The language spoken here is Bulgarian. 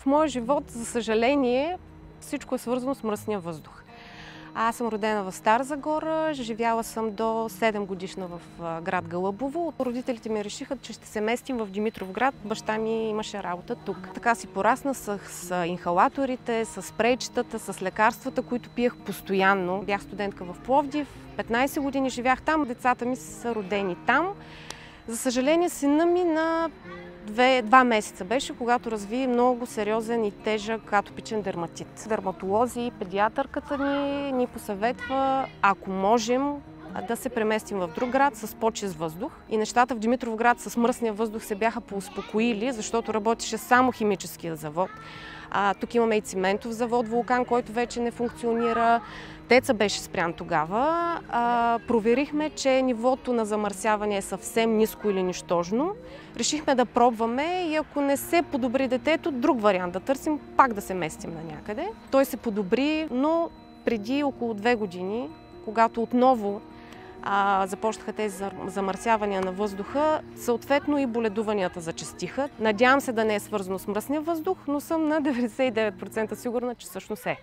В моя живот, за съжаление, всичко е свързано с мръсния въздух. Аз съм родена в Стара Загора, живяла съм до 7 годишна в град Гълъбово. Родителите ми решиха, че ще се местим в Димитровград. Баща ми имаше работа тук. Така си порасна с инхалаторите, с спрейчетата, с лекарствата, които пиех постоянно. Бях студентка в Пловдив, 15 години живях там, децата ми са родени там. За съжаление, сина ми на 2 месеца беше, когато разви много сериозен и тежък атопичен дерматит. Дерматолози, педиатърката ни посъветва, ако можем, да се преместим в друг град с по-чист въздух. И нещата в Димитровград с мръсния въздух се бяха поуспокоили, защото работеше само химическия завод. Тук имаме и циментов завод Вулкан, който вече не функционира. ТЕЦ-а беше спрян тогава. Проверихме, че нивото на замърсяване е съвсем ниско или нищожно. Решихме да пробваме и ако не се подобри детето, друг вариант да търсим, пак да се местим на някъде. Той се подобри, но преди около 2 години, когато отново започнаха тези замърсявания на въздуха, съответно и боледуванията зачестиха. Надявам се да не е свързано с мръсния въздух, но съм на 99% сигурна, че всъщност е.